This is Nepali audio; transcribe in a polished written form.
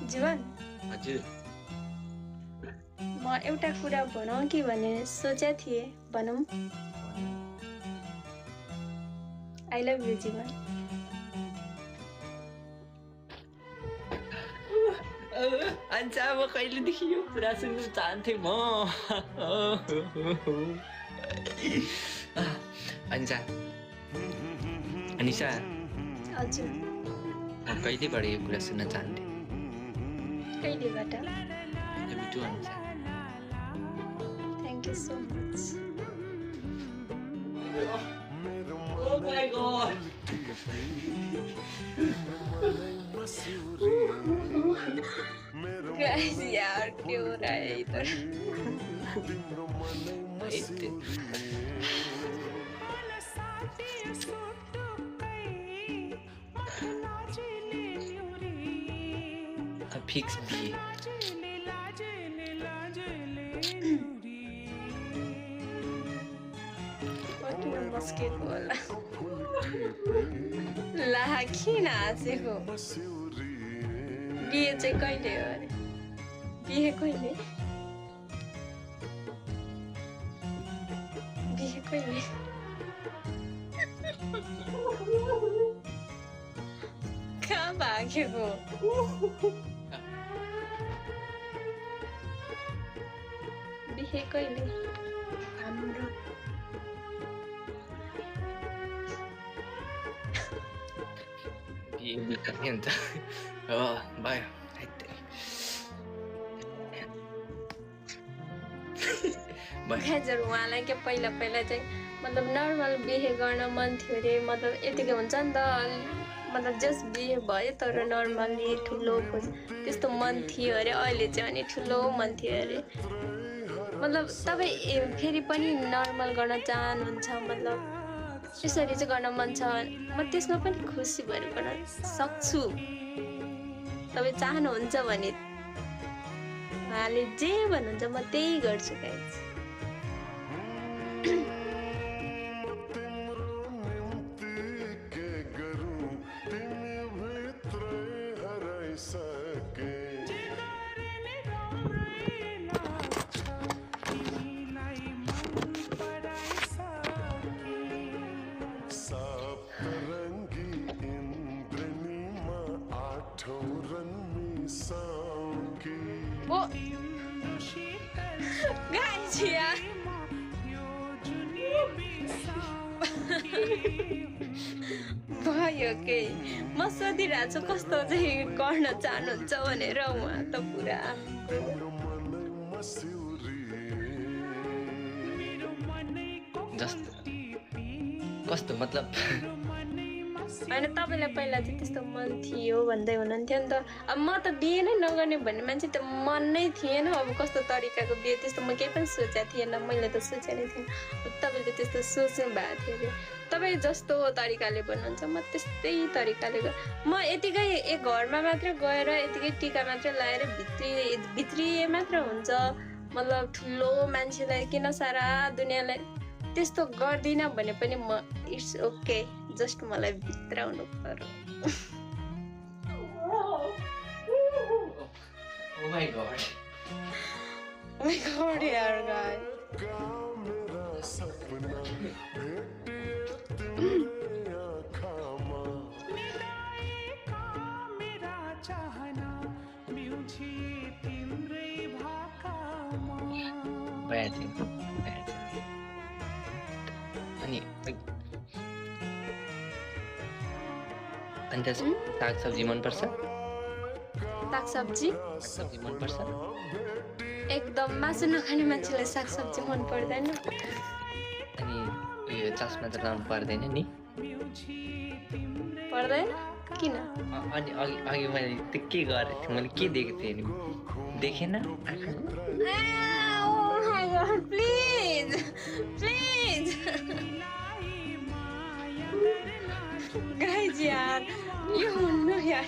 जीवन हजुर म एउटा कुरा भनौँ कि भने सोचे थिएँ भनौँ आई लभ यु जीवन अन्जा म कहिलेदेखि यो कुरा सुन्नु चाहन्थेँ म अन्जा अनिसा हजुर म कहिलेबाट यो कुरा सुन्न चाहन्थेँ कहिलेबाट मिठो अन्जा thank you so much Oh my god! Guys यार क्यों हो रहा है इधर फिक्स बिहे किन मस्केको होला ला किन हाँसेको बिहे चाहिँ कहिले हो अरे बिहे कहिले बिहे कहिले कहाँ भागेको बिहे कहिले हाम्रो बिहे हुन्छ भयो हजुर उहाँलाई के पहिला पहिला चाहिँ मतलब नर्मल बिहे गर्न मन थियो अरे मतलब यतिकै हुन्छ नि त मतलब जस्ट बिहे भयो तर नर्मली ठुलो त्यस्तो मन थियो अरे अहिले चाहिँ अनि ठुलो मन थियो अरे मतलब तपाईँ फेरि पनि नर्मल गर्न चाहनुहुन्छ मतलब यसरी चाहिँ गर्न मन छ म त्यसमा पनि खुसी भएर गर्न सक्छु तपाईँ चाहनुहुन्छ भने उहाँले जे भन्नुहुन्छ म त्यही गर्छु गाइस भयो के म सोधिरहेको छु कस्तो चाहिँ गर्न चाहनुहुन्छ भनेर उहाँ त पुरा कस्तो मतलब होइन तपाईँलाई पहिला चाहिँ त्यस्तो मन थियो भन्दै हुनुहुन्थ्यो नि त अब म त बिहे नै नगर्ने भन्ने मान्छे त मन नै थिएन अब कस्तो तरिकाको बिहे त्यस्तो म केही पनि सोचेको थिएन मैले त सोचेकै थिएन तपाईँले त्यस्तो सोच्नु भएको थियो अरे तपाईँ जस्तो तरिकाले भन्नुहुन्छ म त्यस्तै तरिकाले म यतिकै एक घरमा मात्र गएर यतिकै टिका मात्र लगाएर भित्रिए मात्र हुन्छ मतलब ठुलो मान्छेलाई किन सारा दुनियाँलाई त्यस्तो गर्दिनँ भने पनि म इट्स ओके जस्ट मलाई भित्राउनु पर्यो Oh my god. Oh my god यार गाइस अनि अन्त साग सब्जी मन पर्छ साग सब्जी मन पर्छ एकदम मासु नखाने मान्छेलाई साग सब्जी मन पर्दैन अनि उयो चस्मा त लाउनु पर्दैन नि पर्दैन किन अनि अघि मैले त्यो के गरेको थिएँ मैले के देखेको थिएँ नि देखेन प्लिज प्लिज गाइज यार यो हुन्न यार